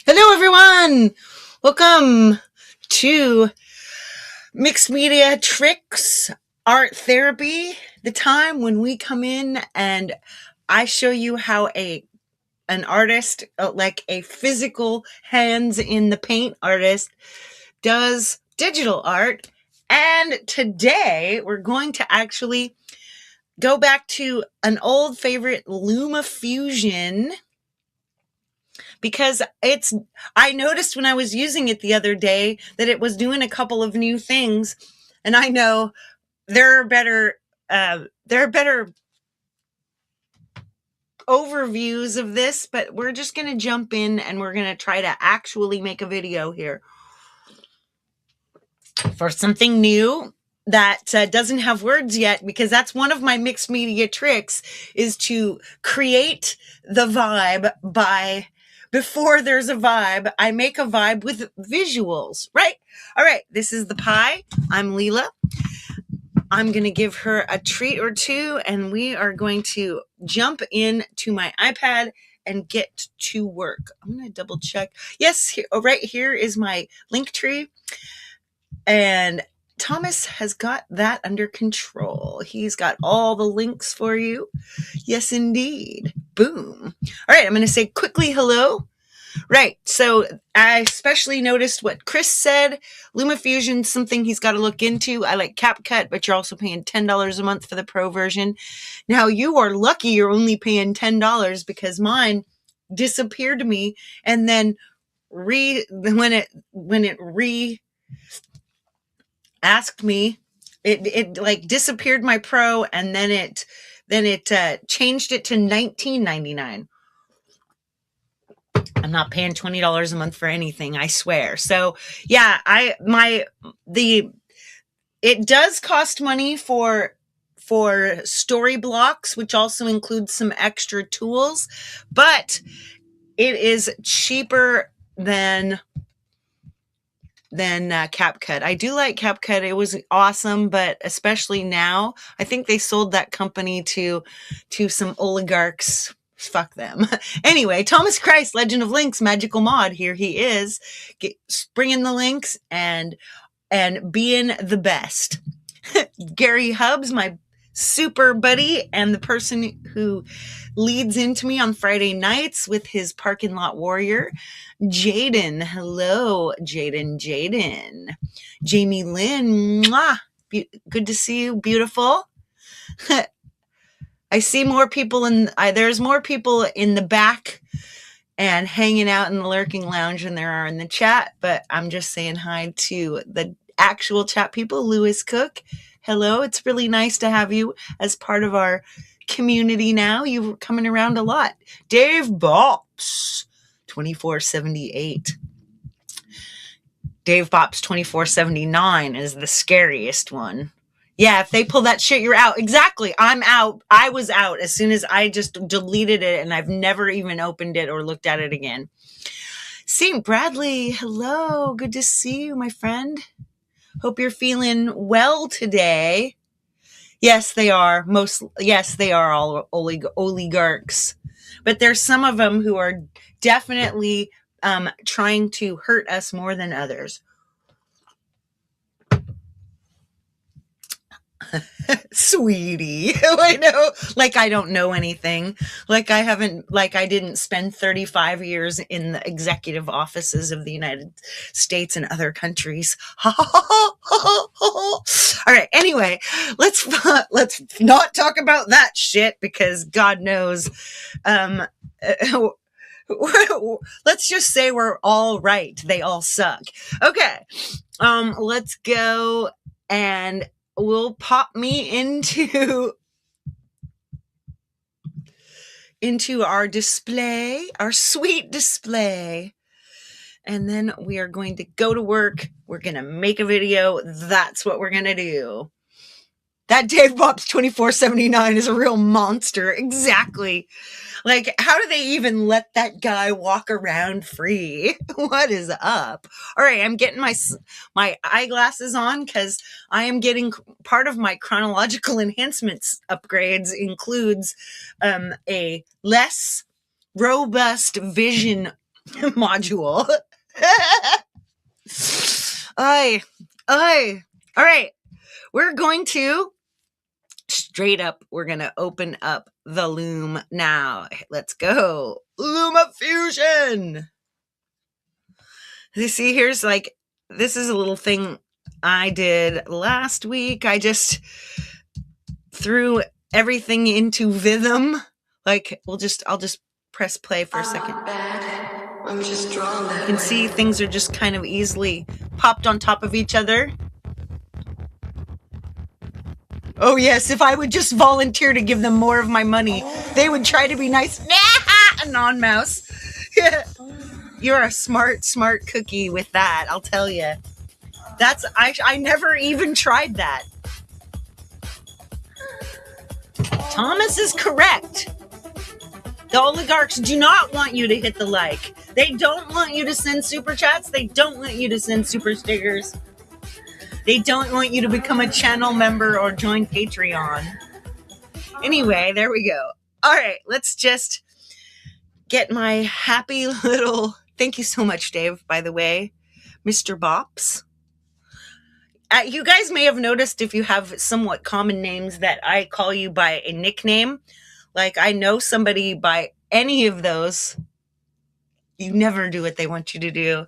Hello, everyone. Welcome to Mixed Media Tricks Art Therapy, the time when we come in and I show you how an artist, like a physical hands in the paint artist, does digital art. And today we're going to actually go back to an old favorite, LumaFusion, because I noticed when I was using it the other day that it was doing a couple of new things, and I know there are better overviews of this, but we're just going to jump in and we're going to try to actually make a video here for something new that doesn't have words yet, because that's one of my mixed media tricks, is to create the vibe before there's a vibe. I make a vibe with visuals, right? All right, this is the pie. I'm Leela. I'm going to give her a treat or two, and we are going to jump into my iPad and get to work. I'm going to double check. Yes, right here is my link tree. And Thomas has got that under control. He's got all the links for you. Yes, indeed. Boom. All right, I'm going to say quickly hello. Right, so I especially noticed what Chris said. LumaFusion, something he's got to look into. I like CapCut, but you're also paying $10 a month for the pro version. Now, you are lucky you're only paying $10, because mine disappeared to me, and then when it asked me, it like disappeared my pro, and then it changed it to $19.99. I'm not paying $20 a month for anything, I swear. So yeah, it does cost money for story blocks, which also includes some extra tools, but it is cheaper than CapCut. I do like CapCut. It was awesome, but especially now, I think they sold that company to some oligarchs. Fuck them. Anyway, Thomas Christ, Legend of Links, Magical Mod, here he is, bringing the links and being the best. Gary Hubbs, my super buddy, and the person who leads into me on Friday nights with his parking lot warrior, Jaden. Hello, Jaden. Jamie Lynn, mwah. Good to see you, beautiful. I see more people there's more people in the back and hanging out in the lurking lounge than there are in the chat, but I'm just saying hi to the actual chat people. Lewis Cook, hello. It's really nice to have you as part of our community now. You're coming around a lot. Dave Bops, 2478. Dave Bops 2479 is the scariest one. Yeah, if they pull that shit, you're out. Exactly. I'm out. I was out as soon as I just deleted it, and I've never even opened it or looked at it again. St. Bradley, hello. Good to see you, my friend. Hope you're feeling well today. Yes, they are. Yes, they are all oligarchs. But there's some of them who are definitely trying to hurt us more than others. Sweetie, I know, like I don't know anything, like I didn't spend 35 years in the executive offices of the United States and other countries. All right, anyway, let's not talk about that shit, because God knows, let's just say we're all right. They all suck. Okay, let's go, and we'll pop me into our display, our sweet display. And then we are going to go to work. We're going to make a video. That's what we're going to do. That Dave Bob's 2479 is a real monster. Exactly. Like, how do they even let that guy walk around free? What is up? All right, I'm getting my eyeglasses on because I am getting part of my chronological enhancements upgrades includes a less robust vision module. All right, we're going to straight up, we're going to open up the Loom now. Let's go. LumaFusion. You see, here's like, this is a little thing I did last week. I just threw everything into Vitham. Like, I'll just press play for a second. I'm just drawn that way. You can see things are just kind of easily popped on top of each other. Oh yes, if I would just volunteer to give them more of my money, they would try to be nice. Nah, non-mouse. You're a smart cookie with that, I'll tell you. I never even tried that. Thomas is correct. The oligarchs do not want you to hit the like. They don't want you to send super chats. They don't want you to send super stickers. They don't want you to become a channel member or join Patreon. Anyway, there we go. All right, let's just get my happy little... Thank you so much, Dave, by the way. Mr. Bops. You guys may have noticed if you have somewhat common names that I call you by a nickname. Like, I know somebody by any of those. You never do what they want you to do.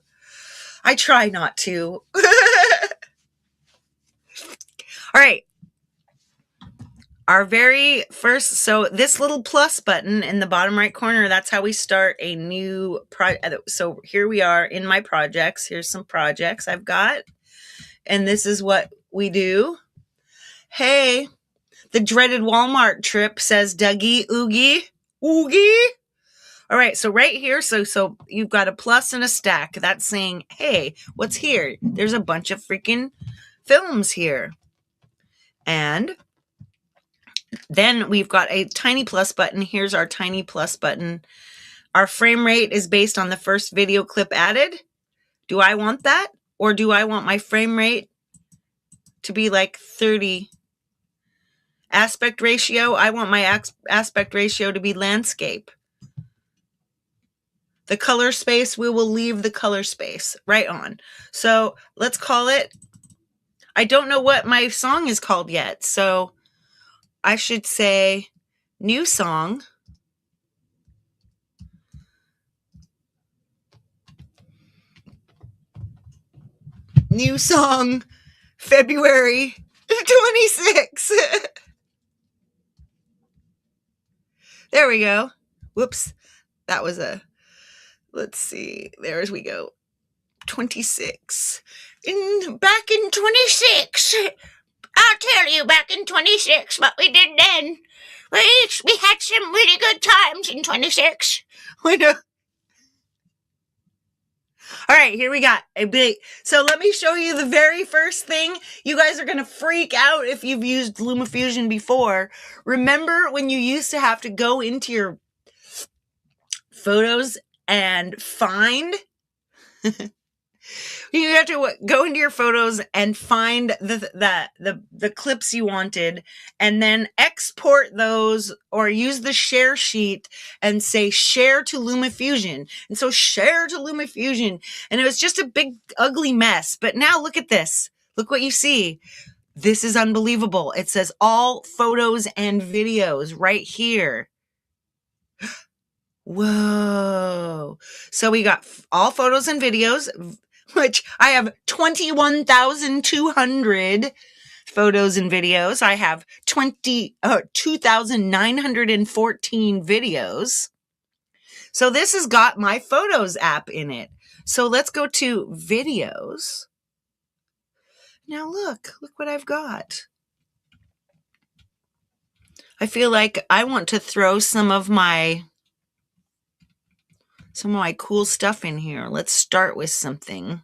I try not to. All right. Our very first, so this little plus button in the bottom right corner, that's how we start a new project. So here we are in my projects. Here's some projects I've got. And this is what we do. Hey, the dreaded Walmart trip, says Dougie. Oogie. All right, so right here, so you've got a plus and a stack. That's saying, hey, what's here? There's a bunch of freaking films here. And then we've got a tiny plus button. Here's our tiny plus button. Our frame rate is based on the first video clip added. Do I want that? Or do I want my frame rate to be like 30? Aspect ratio, I want my aspect ratio to be landscape. The color space, we will leave the color space. Right on. So let's call it, I don't know what my song is called yet. So I should say new song. New song, February 26. There we go. Whoops. That was a, let's see. There as we go. 26. Back in 26. I'll tell you back in 26 what we did then. We had some really good times in 26. I know. All right, here we got a big... So let me show you the very first thing. You guys are going to freak out if you've used LumaFusion before. Remember when you used to have to go into your photos and find... You have to go into your photos and find the clips you wanted and then export those or use the share sheet and say share to LumaFusion. And so share to LumaFusion. And it was just a big ugly mess. But now look at this. Look what you see. This is unbelievable. It says all photos and videos right here. Whoa. So we got all photos and videos, which I have 21,200 photos and videos. I have 2,914 videos. So this has got my Photos app in it. So let's go to videos. Now look what I've got. I feel like I want to throw some of my some of my cool stuff in here. Let's start with something.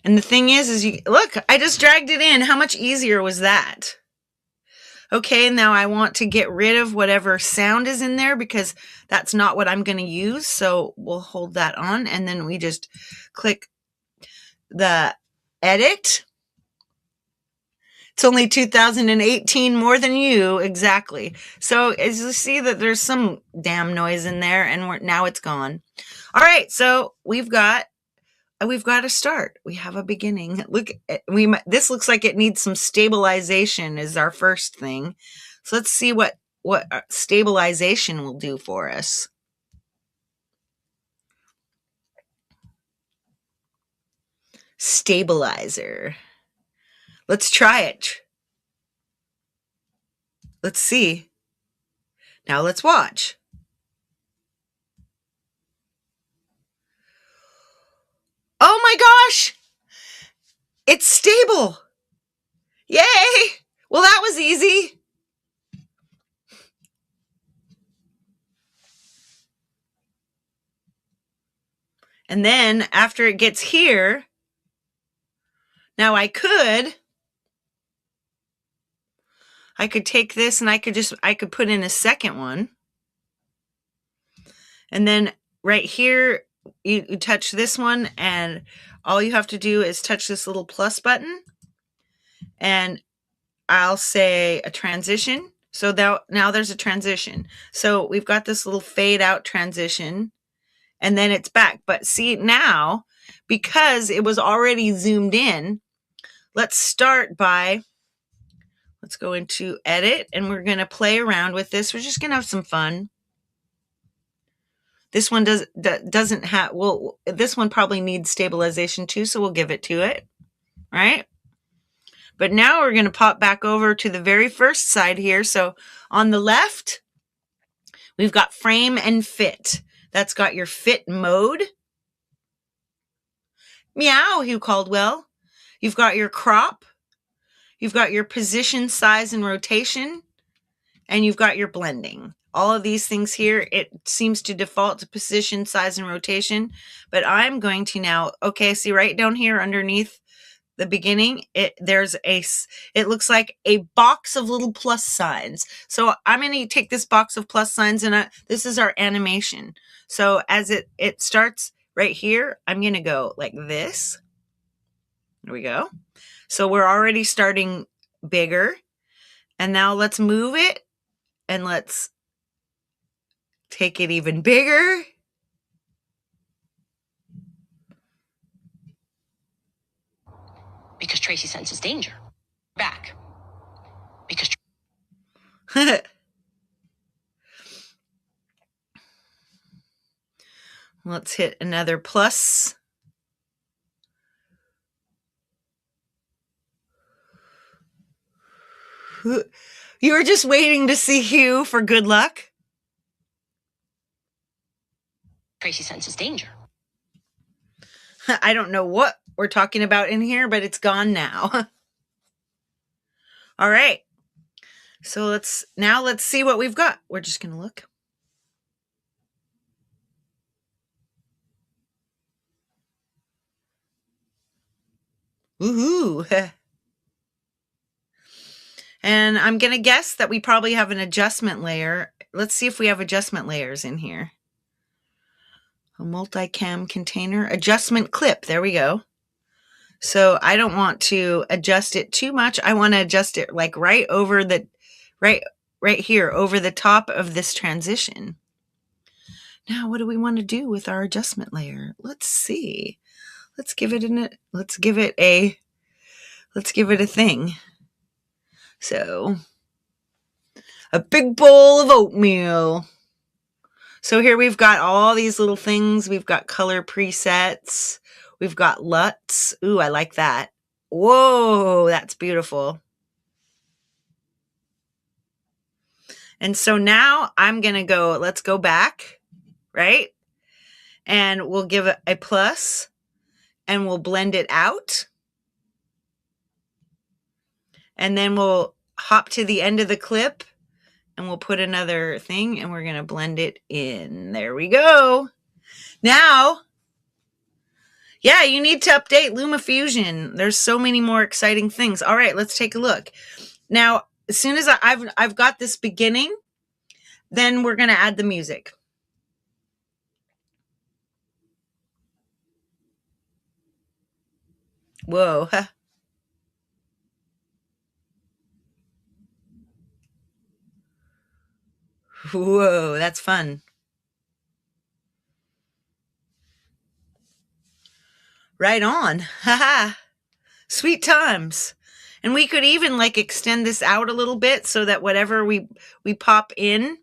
And the thing is you look, I just dragged it in. How much easier was that? Okay, now I want to get rid of whatever sound is in there because that's not what I'm going to use. So we'll hold that on and then we just click the edit. It's only 2018 more than you, exactly. So as you see that there's some damn noise in there and now it's gone. All right, so we've got to start. We have a beginning. Look, this looks like it needs some stabilization is our first thing. So let's see what stabilization will do for us. Stabilizer. Let's try it. Let's see. Now let's watch. Oh my gosh! It's stable! Yay! Well, that was easy. And then after it gets here, now I could take this and I could put in a second one. And then right here, you touch this one and all you have to do is touch this little plus button and I'll say a transition. So now there's a transition. So we've got this little fade out transition and then it's back. But see now, because it was already zoomed in, let's go into edit and we're going to play around with this. We're just going to have some fun. This one doesn't have, well, this one probably needs stabilization too, so we'll give it to it, right? But now we're going to pop back over to the very first side here. So on the left, we've got frame and fit. That's got your fit mode. Meow, Hugh Caldwell. You've got your crop. You've got your position, size, and rotation. And you've got your blending. All of these things here, it seems to default to position, size, and rotation. But I'm going to now, okay, see right down here underneath the beginning, it looks like a box of little plus signs. So I'm going to take this box of plus signs and this is our animation. So as it starts right here, I'm going to go like this. There we go. So we're already starting bigger. And now let's move it and let's take it even bigger. Because Tracy senses danger. Back. Because let's hit another plus. You were just waiting to see Hugh for good luck? Tracy senses danger. I don't know what we're talking about in here, but it's gone now. All right. So let's see what we've got. We're just going to look. Woohoo. And I'm going to guess that we probably have an adjustment layer. Let's see if we have adjustment layers in here. A multicam container, adjustment clip. There we go. So I don't want to adjust it too much. I want to adjust it like right over the, right here over the top of this transition. Now, what do we want to do with our adjustment layer? Let's see. Let's give it a thing. So a big bowl of oatmeal. So here we've got all these little things. We've got color presets. We've got LUTs. Ooh, I like that. Whoa, that's beautiful. And so now I'm going to go, let's go back, right? And we'll give it a plus and we'll blend it out. And then we'll hop to the end of the clip and we'll put another thing and we're going to blend it in. There we go. Now, yeah, you need to update LumaFusion. There's so many more exciting things. All right, let's take a look. Now, as soon as I've got this beginning, then we're going to add the music. Whoa. Whoa, that's fun. Right on. Haha. Sweet times. And we could even like extend this out a little bit so that whatever we pop in.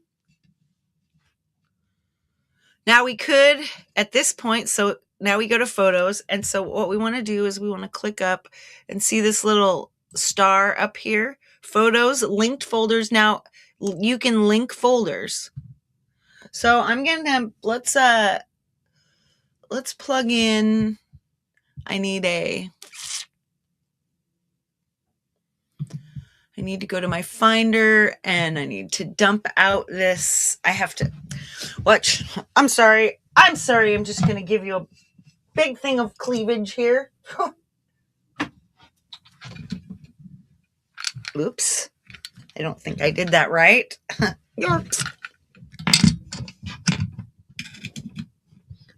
Now we could at this point, so now we go to photos. And so what we want to do is we want to click up and see this little star up here. Photos, linked folders. Now you can link folders. So I'm going to, let's plug in, I need to go to my Finder and I need to dump out this. I have to watch. I'm sorry. I'm just going to give you a big thing of cleavage here. Oops. I don't think I did that right. Yorks.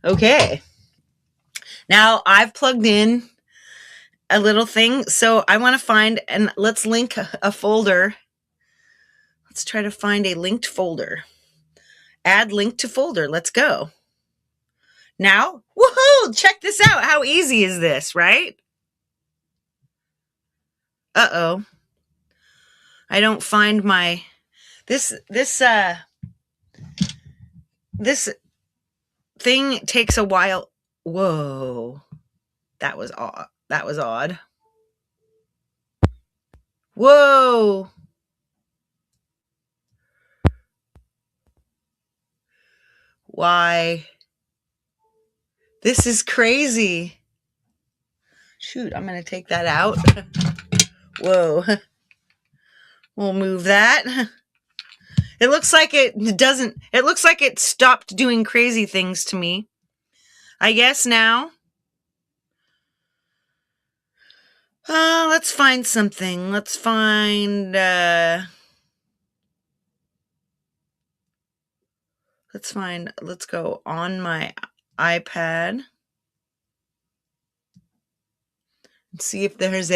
Okay. Now I've plugged in a little thing. So I want to find, and let's link a folder. Let's try to find a linked folder. Add link to folder. Let's go. Now, woohoo! Check this out. How easy is this, right? Uh-oh. I don't find my, this thing takes a while. Whoa. That was odd. That was odd. Whoa. Why? This is crazy. Shoot, I'm going to take that out. Whoa. We'll move that. It looks like it doesn't, it looks like it stopped doing crazy things to me. I guess now. Let's find something. Let's find, let's go on my iPad and see if there's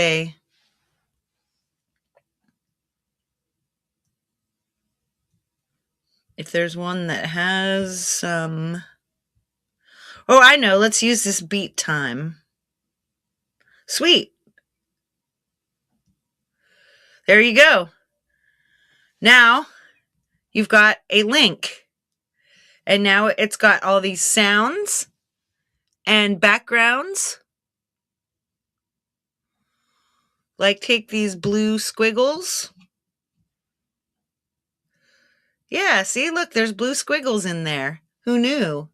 one that has some. Oh, I know. Let's use this beat time. Sweet. There you go. Now you've got a link. And now it's got all these sounds and backgrounds. Like take these blue squiggles. Yeah, see, look, there's blue squiggles in there. Who knew?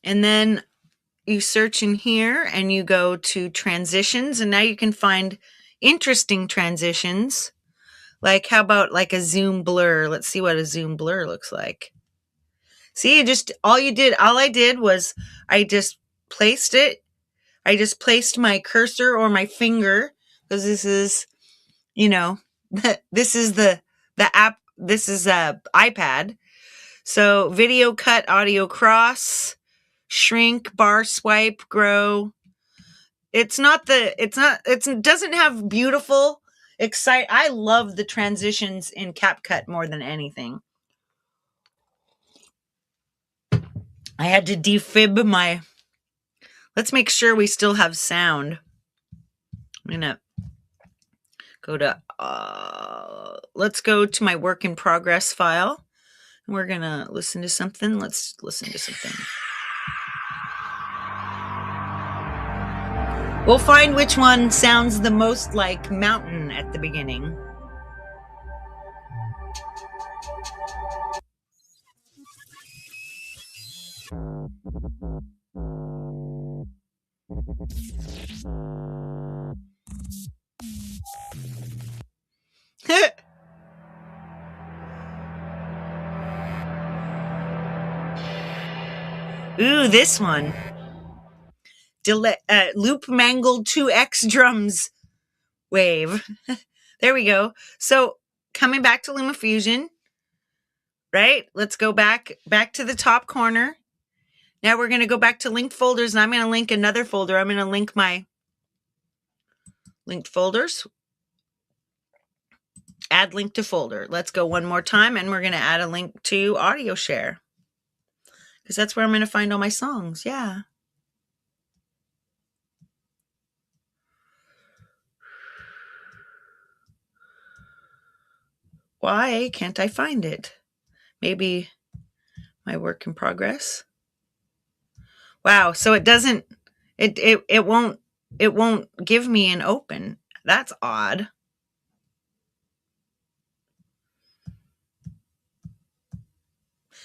And then you search in here and you go to transitions, and now you can find interesting transitions. Like how about like a zoom blur? Let's see what a zoom blur looks like. See, all I did was I just placed it. I just placed my cursor or my finger, because this is, this is the app. This is a iPad. So video cut, audio cross, shrink, bar swipe, grow. It doesn't have beautiful, I love the transitions in CapCut more than anything. I had to defib my, let's make sure we still have sound. I'm gonna go to, let's go to my work in progress file. We're gonna listen to something. Let's listen to something. We'll find which one sounds the most like mountain at the beginning. Ooh, this one. Loop mangled 2x drums wave. There we go. So coming back to LumaFusion, right? Let's go back to the top corner. Now we're going to go back to linked folders, and I'm going to link another folder. I'm going to link my linked folders. Add link to folder. Let's go one more time, and we're going to add a link to audio share, because that's where I'm going to find all my songs. Yeah. Why can't I find it? Maybe my work in progress. Wow. So it doesn't, it won't give me an open. That's odd.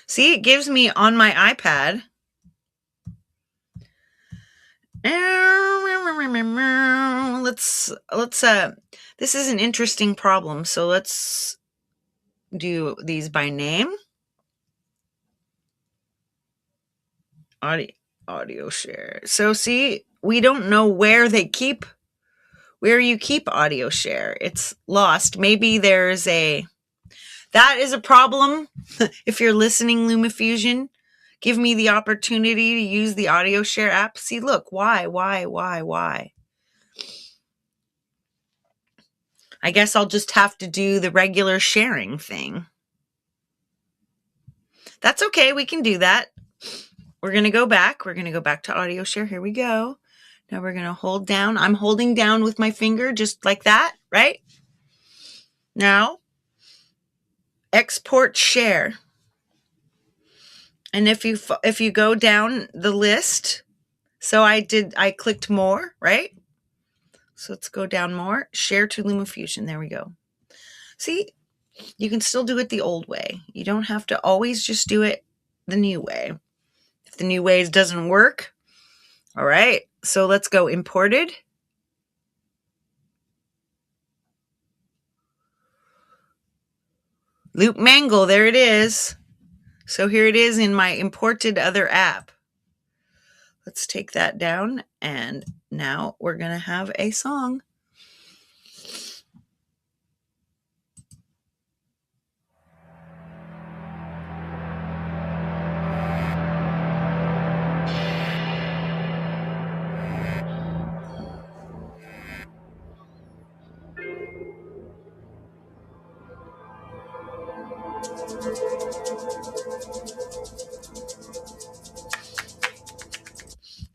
See, it gives me on my iPad. This is an interesting problem. So let's do these by name. Audio share. So see, we don't know where you keep audio share. It's lost. Maybe that is a problem. If you're listening, LumaFusion, give me the opportunity to use the audio share app. See, look, why? I guess I'll just have to do the regular sharing thing. That's okay. We can do that. We're going to go back. We're going to go back to audio share. Here we go. Now we're going to hold down. I'm holding down with my finger just like that, right? Now, export share. And if you go down the list, so I clicked more, right? So let's go down more. Share to LumaFusion. There we go. See, you can still do it the old way. You don't have to always just do it the new way. If the new way doesn't work, all right. So let's go imported. Loop mangle, there it is. So here it is in my imported other app. Let's take that down, and now we're going to have a song.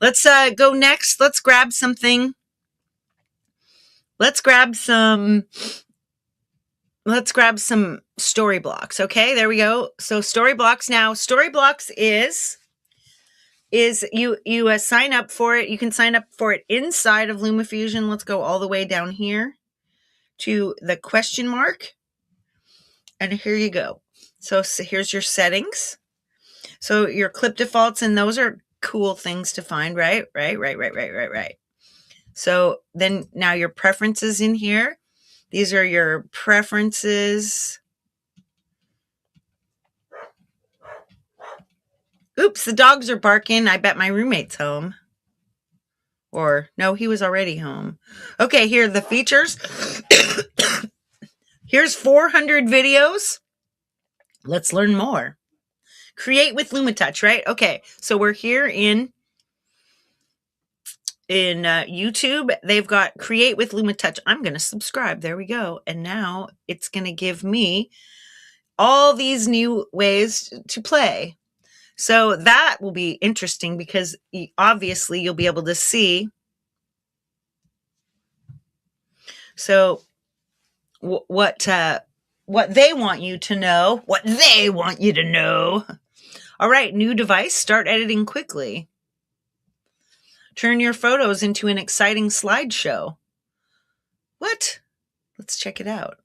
Let's go next. Let's grab something. Let's grab some story blocks. Okay, there we go. So story blocks. Now, story blocks is you sign up for it. You can sign up for it inside of LumaFusion. Let's go all the way down here to the question mark. And here you go. So here's your settings. So your clip defaults, and those are cool things to find, right? So then now your preferences in here. These are your preferences. Oops, the dogs are barking. I bet my roommate's home. Or no, he was already home. Okay, here are the features. Here's 400 videos. Let's learn more. Create with LumaTouch, right? Okay, so we're here in YouTube. They've got create with LumaTouch. I'm going to subscribe. There we go. And now it's going to give me all these new ways to play. So that will be interesting, because obviously you'll be able to see. So what they want you to know, All right, new device, start editing quickly. Turn your photos into an exciting slideshow. What? Let's check it out.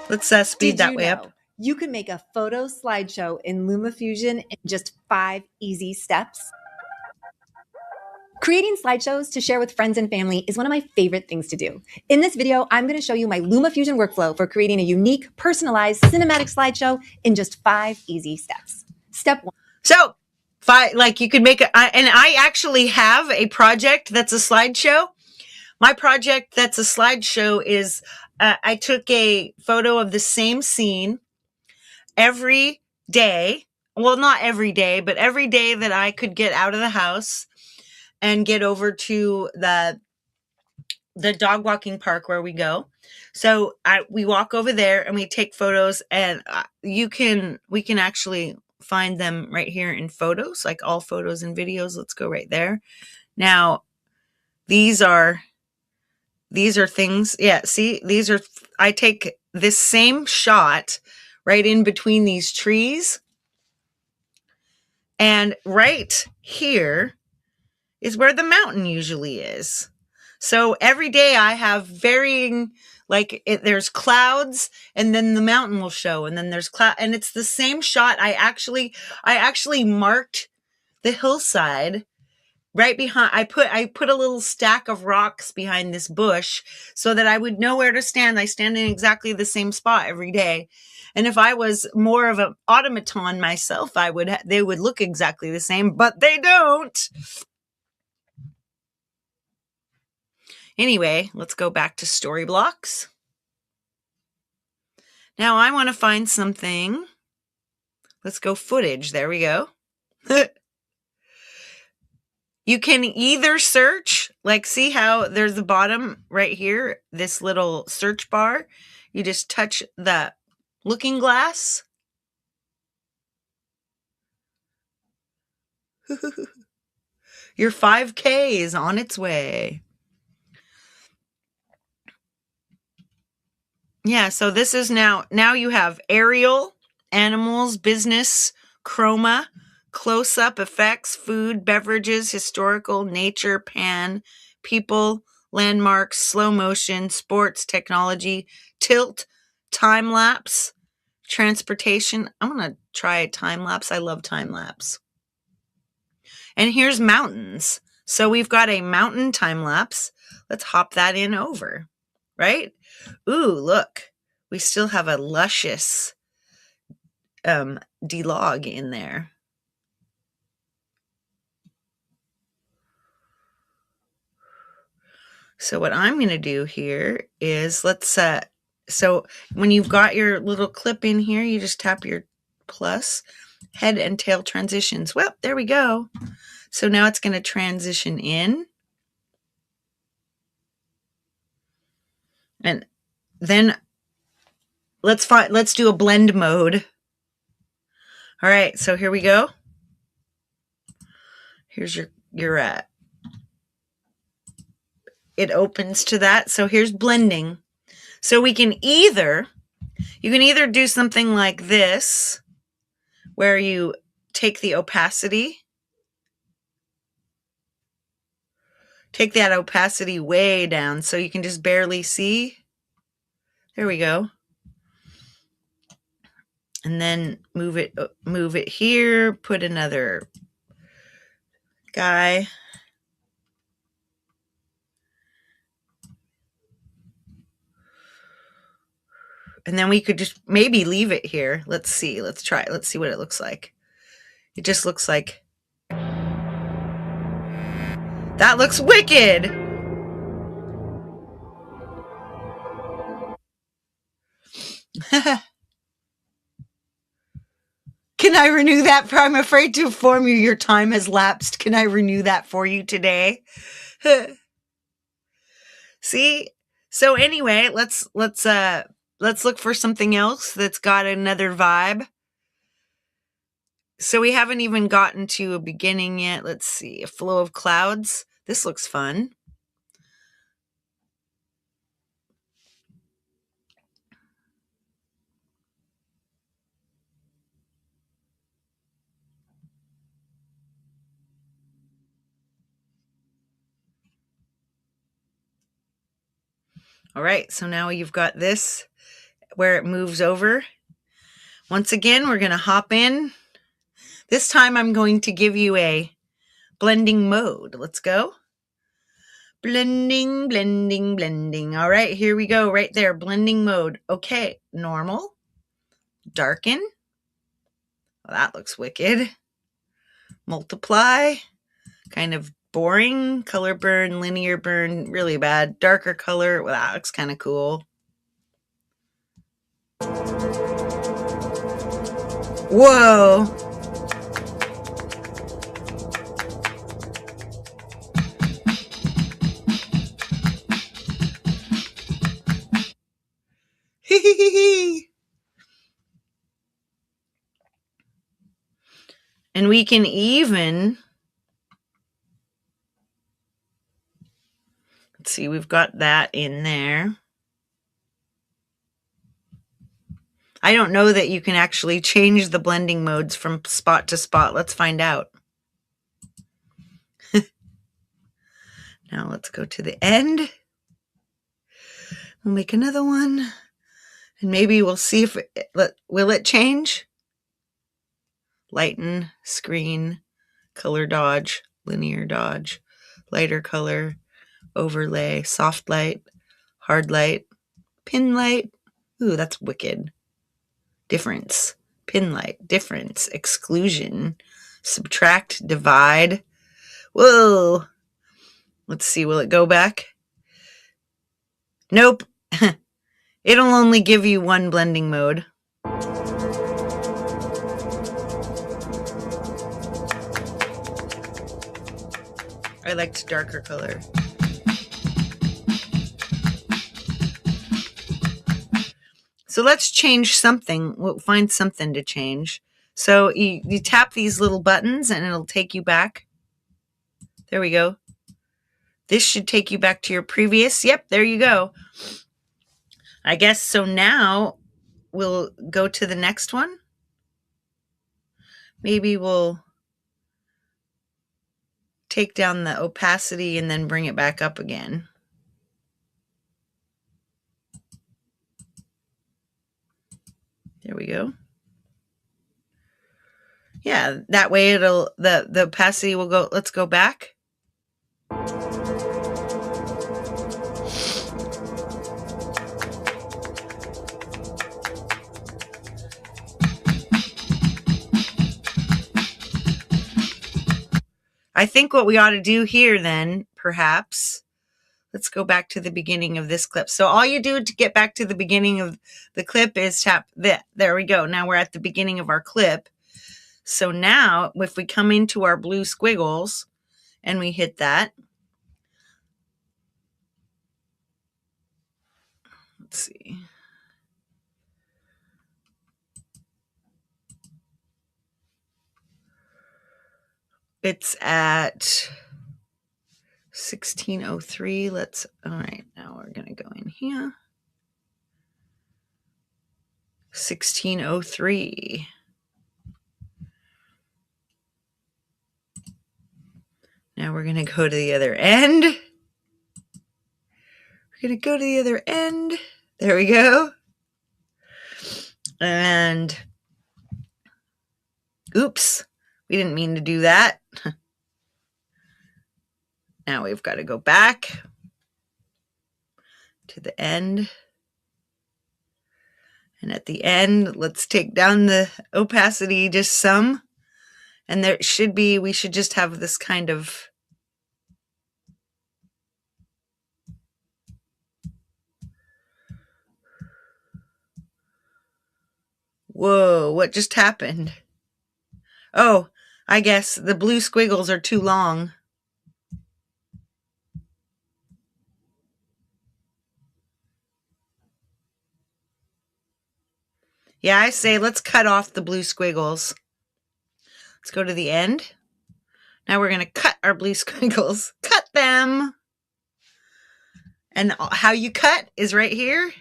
Let's speed that way up. You can make a photo slideshow in LumaFusion in just 5 easy steps. Creating slideshows to share with friends and family is one of my favorite things to do. In this video, I'm going to show you my LumaFusion workflow for creating a unique, personalized, cinematic slideshow in just 5 easy steps. Step 1. So, you could make and I actually have a project that's a slideshow. My project that's a slideshow is I took a photo of the same scene every day. Well, not every day, but every day that I could get out of the house and get over to the dog walking park where we go. So we walk over there and we take photos, and we can actually find them right here in photos, like all photos and videos. Let's go right there. Now, these are things. Yeah, see, I take this same shot right in between these trees. And right here is where the mountain usually is. So every day I have varying, there's clouds and then the mountain will show, and then there's cloud, and it's the same shot. I actually marked the hillside right behind. I put a little stack of rocks behind this bush so that I would know where to stand. I stand in exactly the same spot every day. And if I was more of an automaton myself, they would look exactly the same, but they don't. Anyway, let's go back to story blocks. Now I want to find something. Let's go footage. There we go. You can either search, see how there's the bottom right here, this little search bar. You just touch the looking glass. Your 5K is on its way. Yeah, so this is now you have aerial, animals, business, chroma, close-up, effects, food, beverages, historical, nature, pan, people, landmarks, slow motion, sports, technology, tilt, time-lapse, transportation. I'm going to try time-lapse. I love time-lapse. And here's mountains. So we've got a mountain time-lapse. Let's hop that in over, right? Ooh, look. We still have a luscious D-log in there. So what I'm going to do here is so when you've got your little clip in here, you just tap your plus, head and tail transitions. Well, there we go. So now it's going to transition in. And then let's do a blend mode. All right, so here we go. Here's your it opens to that. So here's blending. So you can either do something like this, where you take the opacity, that opacity way down so you can just barely see. There we go. And then move it here, put another guy. And then we could just maybe leave it here. Let's see. Let's try it. Let's see what it looks like. It just looks like... That looks wicked! Can I renew that? I'm afraid to inform you your time has lapsed. Can I renew that for you today? See? So anyway, let's look for something else that's got another vibe. So we haven't even gotten to a beginning yet. Let's see. A flow of clouds. This looks fun. All right, so now you've got this where it moves over. Once again, we're going to hop in. This time I'm going to give you a blending mode. Let's go. Blending, blending, blending. All right, here we go. Right there, blending mode. Okay, normal. Darken. Well, that looks wicked. Multiply. Kind of boring. Color burn, linear burn, really bad. Darker color. Well, that looks kind of cool. Whoa. And we can even, let's see, we've got that in there. I don't know that you can actually change the blending modes from spot to spot. Let's find out. Now let's go to the end. We'll make another one. And maybe we'll see if will it change? Lighten, screen, color dodge, linear dodge, lighter color, overlay, soft light, hard light, pin light. Ooh, that's wicked. Difference, pin light, difference, exclusion, subtract, divide. Whoa. Let's see, will it go back? Nope. It'll only give you one blending mode. I liked darker color. So let's change something. We'll find something to change. So you tap these little buttons and it'll take you back. There we go. This should take you back to your previous. Yep, there you go. I guess so now we'll go to the next one. Maybe we'll take down the opacity and then bring it back up again. There we go. Yeah, that way it'll the opacity will go. Let's go back. I think what we ought to do here then, perhaps, let's go back to the beginning of this clip. So all you do to get back to the beginning of the clip is tap that. There we go. Now we're at the beginning of our clip. So now if we come into our blue squiggles and we hit that, let's see. It's at 1603. All right, now we're going to go in here. 1603. Now we're going to go to the other end. We're going to go to the other end. There we go. And oops, we didn't mean to do that. Now we've got to go back to the end. And at the end, let's take down the opacity just some. And there should be, we should just have this kind of whoa, what just happened? Oh, I guess the blue squiggles are too long. Yeah, I say let's cut off the blue squiggles. Let's go to the end. Now we're going to cut our blue squiggles. Cut them. And how you cut is right here.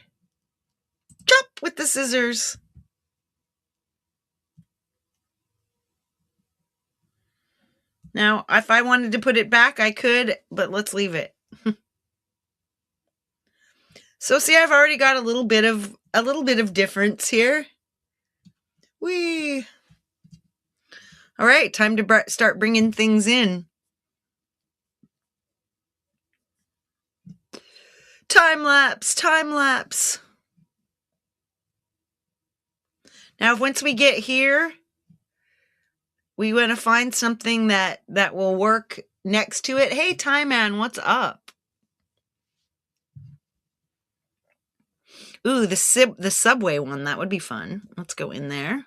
Chop with the scissors. Now, if I wanted to put it back, I could, but let's leave it. So see, I've already got a little bit of difference here. Whee! All right, time to start bringing things in. Time lapse, time lapse. Now, once we get here, we want to find something that will work next to it. Hey, Time Man, what's up? Ooh, the subway one, that would be fun. Let's go in there.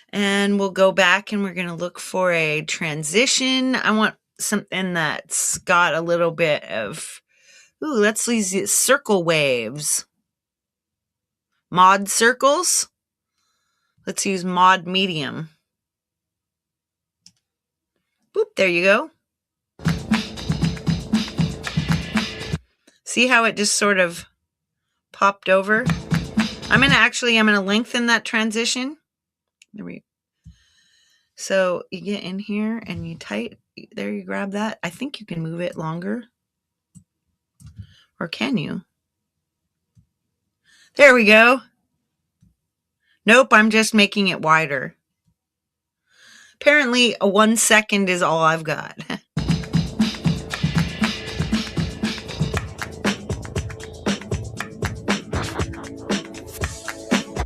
And we'll go back and we're going to look for a transition. I want something that's got a little bit of, ooh, let's use circle waves. Mod circles. Let's use mod medium. Boop, there you go. See how it just sort of popped over? I'm going to lengthen that transition. There we go. So you get in here and you there you grab that. I think you can move it longer. Or can you? There we go. Nope, I'm just making it wider. Apparently, 1 second is all I've got.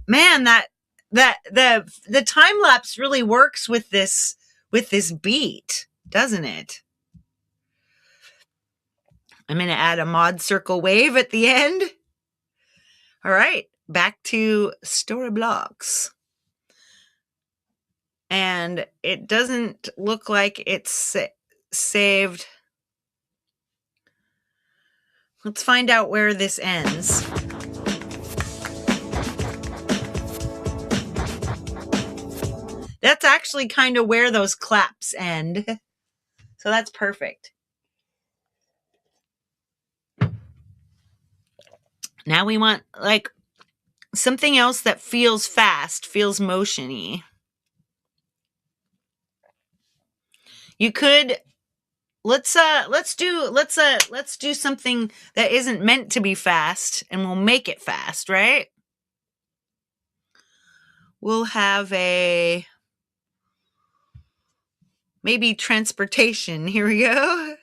Man, the time lapse really works with this beat, doesn't it? I'm going to add a mod circle wave at the end. All right, back to story blocks. And it doesn't look like it's saved. Let's find out where this ends. That's actually kind of where those claps end. So that's perfect. Now we want like something else that feels fast, feels motion-y. You could let's do something that isn't meant to be fast and we'll make it fast, right? We'll have maybe transportation. Here we go.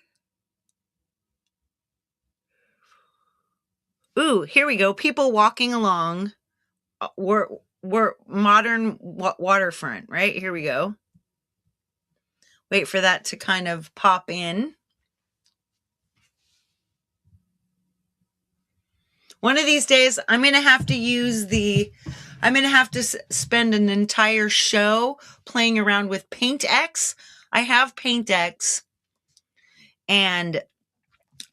Ooh, here we go. People walking along. We're modern waterfront, right? Here we go. Wait for that to kind of pop in. One of these days, I'm going to have to spend an entire show playing around with PaintX. I have PaintX and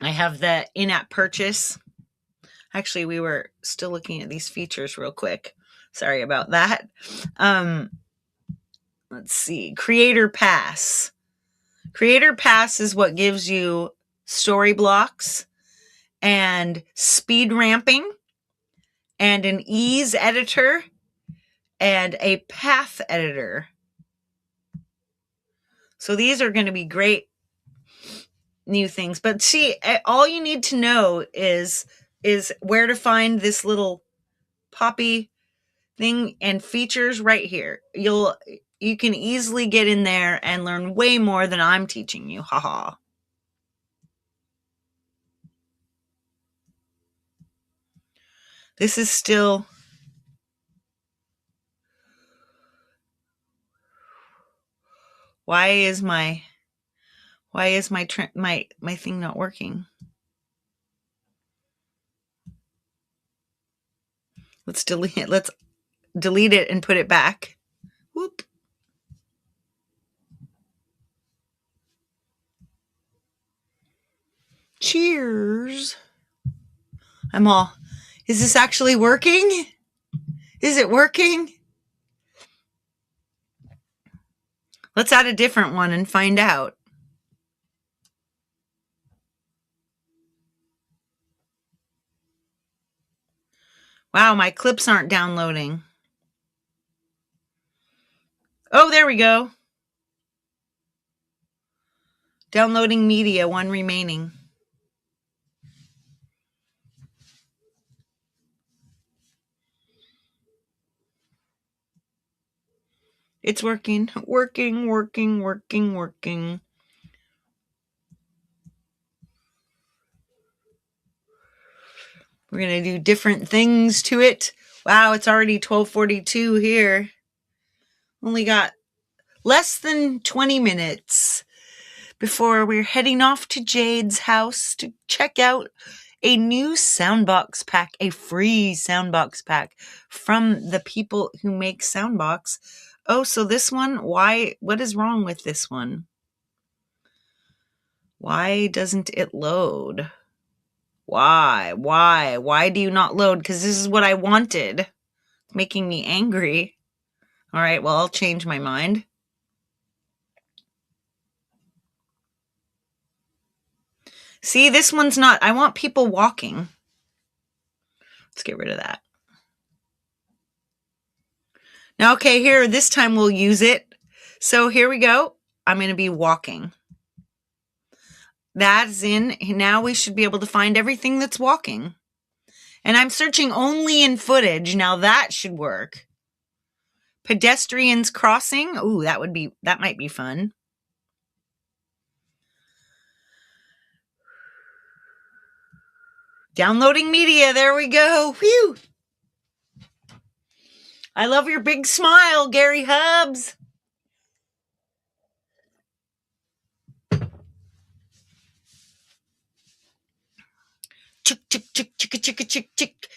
I have the in-app purchase. Actually, we were still looking at these features real quick. Sorry about that. Let's see. Creator Pass. Creator Pass is what gives you story blocks and speed ramping and an ease editor and a path editor. So these are going to be great new things. But see, all you need to know is where to find this little poppy thing and features right here. You can easily get in there and learn way more than I'm teaching you. Haha. This is still why is my thing not working? Let's delete it. Let's delete it and put it back. Whoop. Cheers. Is this actually working? Is it working? Let's add a different one and find out. Wow, my clips aren't downloading. Oh, there we go. Downloading media, one remaining. It's working. Working. We're going to do different things to it. Wow, it's already 12:42 here. Only got less than 20 minutes before we're heading off to Jade's house to check out a new soundbox pack, a free soundbox pack from the people who make soundbox. Oh, so this one, what is wrong with this one? Why doesn't it load? Why do you not load? Because this is what I wanted. It's making me angry. All right, well, I'll change my mind. See, this one's not, I want people walking. Let's get rid of that. Now, okay, here, this time we'll use it. So here we go. I'm going to be walking. That's in. Now we should be able to find everything that's walking. And I'm searching only in footage. Now that should work. Pedestrians crossing. Ooh, that might be fun. Downloading media. There we go. Whew. I love your big smile, Gary Hubs. Chick, chick, chick, chick, chick, chick, chick, chick,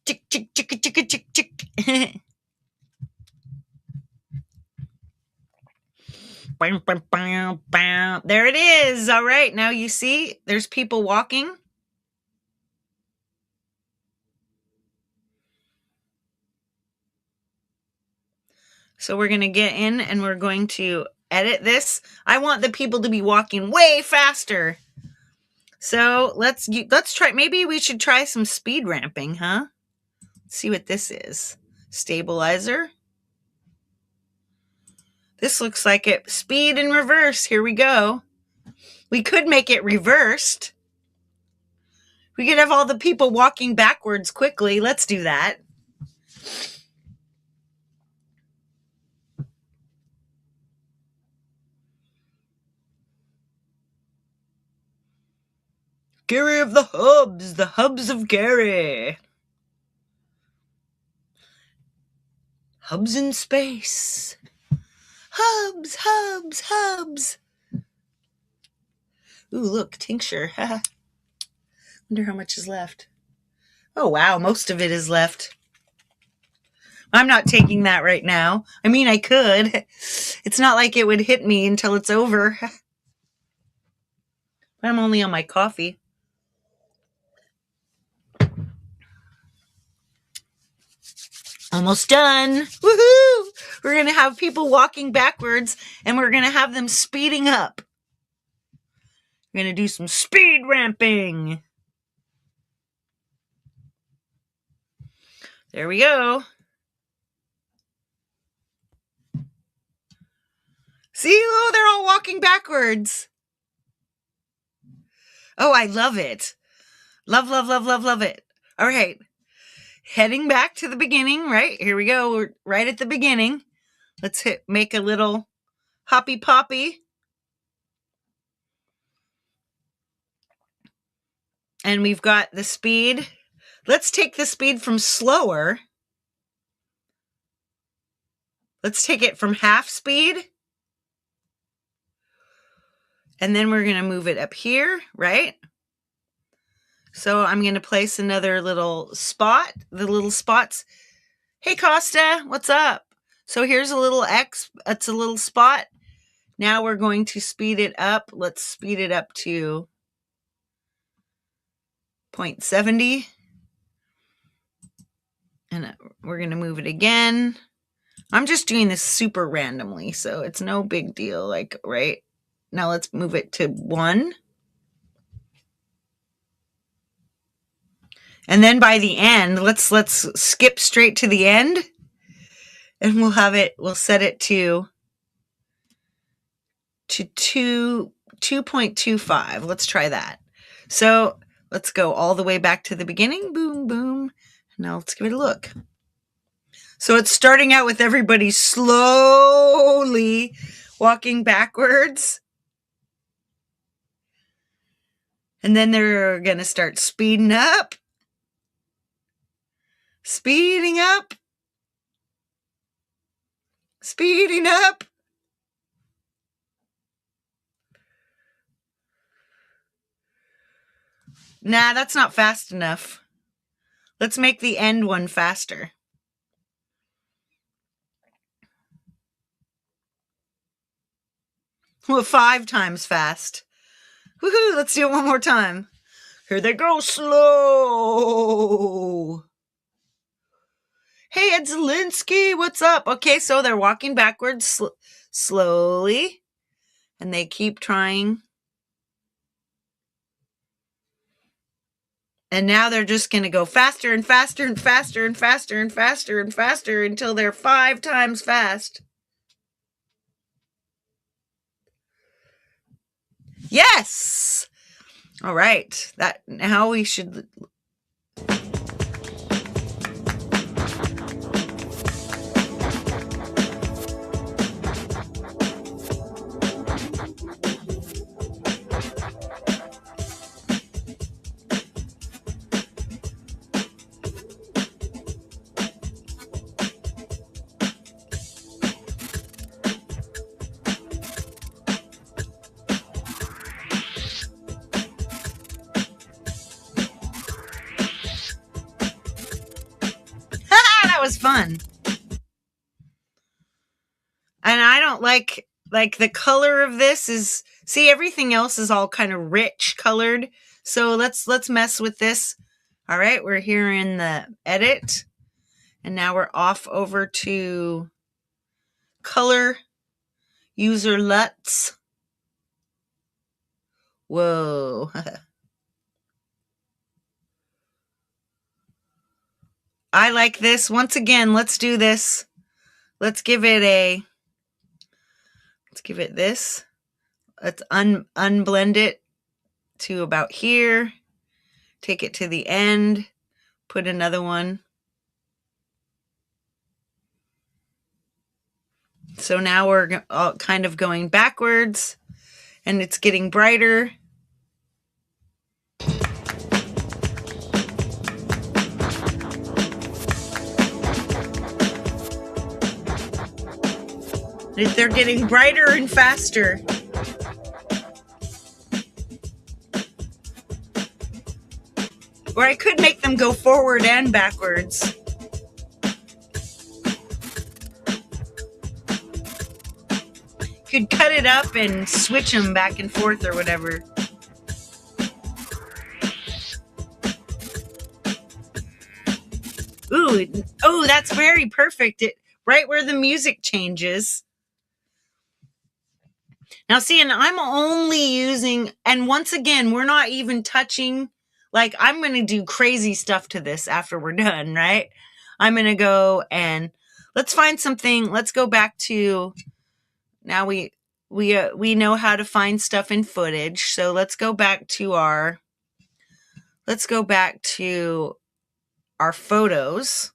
chick, chick, chick, chick, chick, chick, chick. There it is. All right. Now you see there's people walking. So we're going to get in and we're going to edit this. I want the people to be walking way faster. So let's try. Maybe we should try some speed ramping, huh? Let's see what this is. Stabilizer. This looks like it. Speed in reverse. Here we go. We could make it reversed. We could have all the people walking backwards quickly. Let's do that. Gary of the hubs of Gary. Hubs in space. Hubs. Ooh, look, tincture. Wonder how much is left. Oh, wow, most of it is left. I'm not taking that right now. I mean, I could. It's not like it would hit me until it's over. But I'm only on my coffee. Almost done. Woohoo! We're going to have people walking backwards and we're going to have them speeding up. We're going to do some speed ramping. There we go. See, oh, they're all walking backwards. Oh, I love it. Love it. All right. Heading back to the beginning, right? Here we go. We're right at the beginning. Let's make a little hoppy poppy. And we've got the speed. Let's take the speed from slower. Let's take it from half speed. And then we're going to move it up here, right? So I'm going to place another little spot, the little spots. Hey, Costa, what's up? So here's a little X. It's a little spot. Now we're going to speed it up. Let's speed it up to 0.70. And we're going to move it again. I'm just doing this super randomly, so it's no big deal. Like, right? Now let's move it to 1. And then by the end, let's skip straight to the end. And we'll set it to 2.25. Let's try that. So let's go all the way back to the beginning. Boom, boom. Now let's give it a look. So it's starting out with everybody slowly walking backwards. And then they're going to start speeding up. Speeding up. Speeding up. Nah, that's not fast enough. Let's make the end one faster. Well, 5 times fast. Woohoo, let's do it one more time. Here they go, slow. Hey, Ed Zelinsky, what's up? Okay, so they're walking backwards slowly, and they keep trying. And now they're just going to go faster and faster and faster and faster and faster and faster until they're 5 times fast. Yes! All right. Now we should... That was fun. And I don't like the color of this is, see, everything else is all kind of rich colored. So let's mess with this. All right, we're here in the edit. And now we're off over to color user LUTs. Whoa. I like this. Once again, let's do this. Let's give it this. Let's unblend it to about here. Take it to the end. Put another one. So now we're all kind of going backwards, and it's getting brighter. They're getting brighter and faster. Or I could make them go forward and backwards. Could cut it up and switch them back and forth or whatever. Ooh, oh, that's very perfect. Right where the music changes. Now, see, and I'm only using, and once again, we're not even touching, like, I'm going to do crazy stuff to this after we're done, right? I'm going to go and let's find something. Let's go back to, now we know how to find stuff in footage. So let's go back to our photos.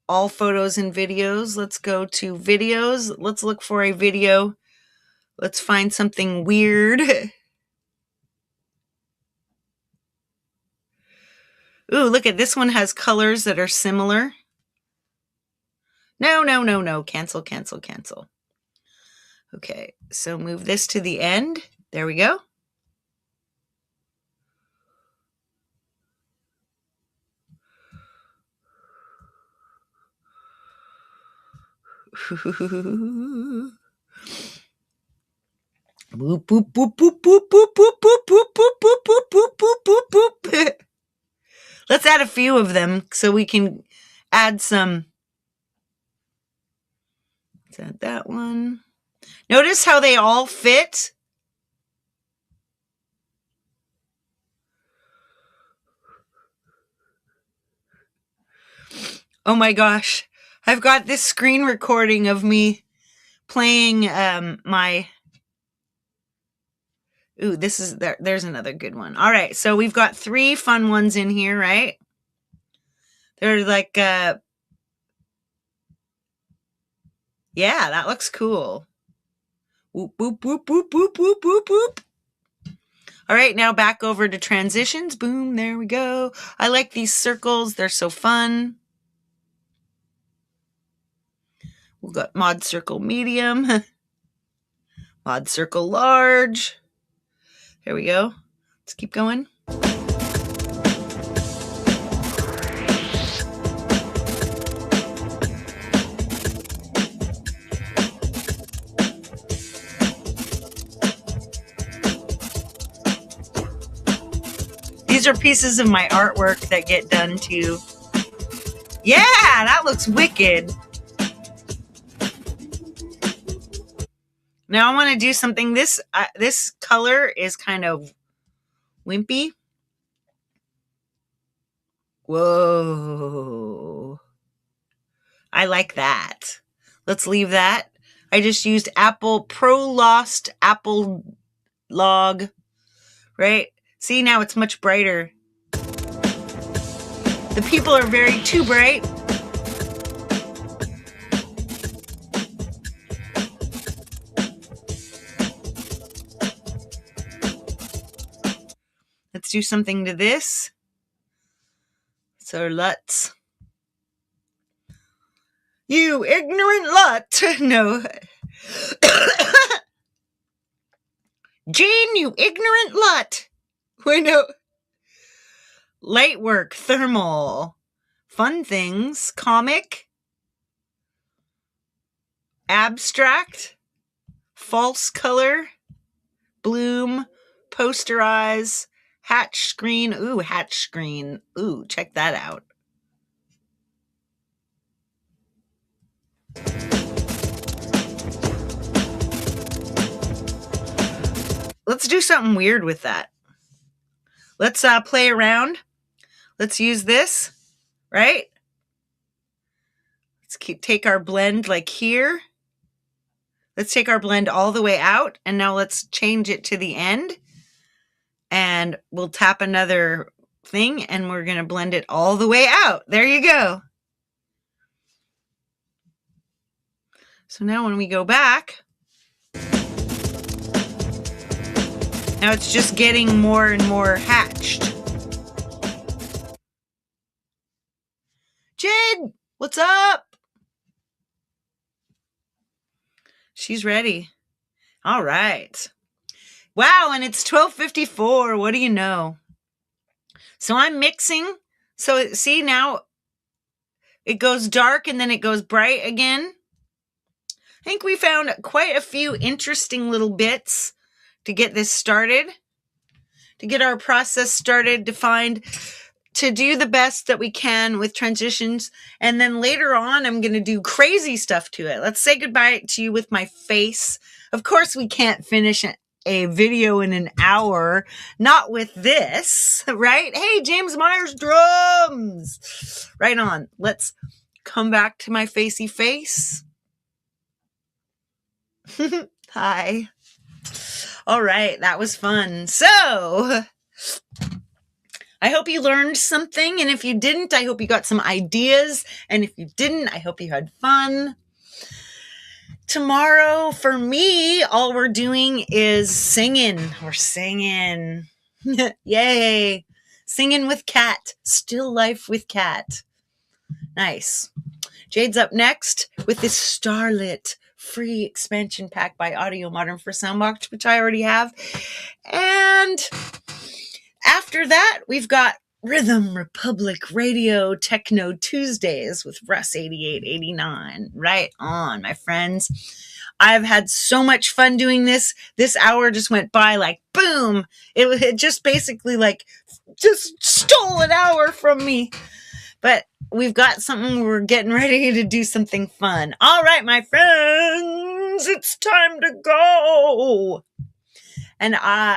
All photos and videos. Let's go to videos. Let's look for a video. Let's find something weird. Ooh, look at this one has colors that are similar. No. Cancel. Okay, so move this to the end. There we go. Boop, boop, boop, boop, boop, boop, boop, boop, boop, boop, boop, boop, boop, boop, boop. Let's add a few of them so we can add some. Let's add that one. Notice how they all fit. Oh my gosh. I've got this screen recording of me playing my... Ooh, there's another good one. All right, so we've got 3 fun ones in here, right? They're like Yeah, that looks cool. Whoop, whoop, whoop, whoop, whoop, whoop, whoop, whoop. All right, now back over to transitions. Boom, there we go. I like these circles. They're so fun. We've got mod circle medium, mod circle large. There we go. Let's keep going. These are pieces of my artwork that get done too. Yeah, that looks wicked. Now I want to do something. This color is kind of wimpy. Whoa. I like that. Let's leave that. I just used Lost Apple Log, right? See, now it's much brighter. The people are very too bright. Let's do something to this. So let's. You ignorant lot. No. Jane, you ignorant lot. Wait, no. Light work, thermal. Fun things, comic. Abstract. False color. Bloom. Posterize. Hatch screen. Ooh, hatch screen. Ooh, check that out. Let's do something weird with that. Let's play around. Let's use this, right? Let's take our blend like here. Let's take our blend all the way out, and now let's change it to the end. And we'll tap another thing, and we're going to blend it all the way out. There you go. So now when we go back, now it's just getting more and more hatched. Jade, what's up? She's ready. All right. Wow, and it's 12:54. What do you know? So I'm mixing. So see, now it goes dark and then it goes bright again. I think we found quite a few interesting little bits to get this started, to get our process started, to do the best that we can with transitions. And then later on, I'm going to do crazy stuff to it. Let's say goodbye to you with my face. Of course, we can't finish a video in an hour, not with this, right? Hey, James Myers drums. Right on. Let's come back to my facey face. Hi. All right, that was fun. So, I hope you learned something, and if you didn't, I hope you got some ideas, and if you didn't, I hope you had fun. Tomorrow, for me, all we're doing is singing. We're singing. Yay. Singing with Kat. Still life with Kat. Nice. Jade's up next with this Starlit free expansion pack by Audio Modern for Soundbox, which I already have. And after that, we've got Rhythm Republic Radio Techno Tuesdays with Russ 8889. Right on, my friends. I've had so much fun doing this. This hour just went by like boom. It just basically just stole an hour from me. But we've got something. We're getting ready to do something fun. All right, my friends, it's time to go. And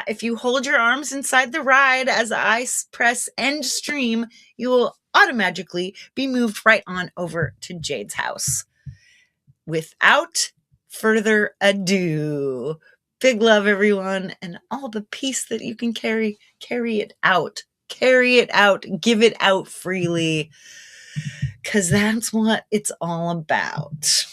if you hold your arms inside the ride as I press end stream, you will automatically be moved right on over to Jade's house. Without further ado, big love, everyone, and all the peace that you can carry it out. Carry it out. Give it out freely. Because that's what it's all about.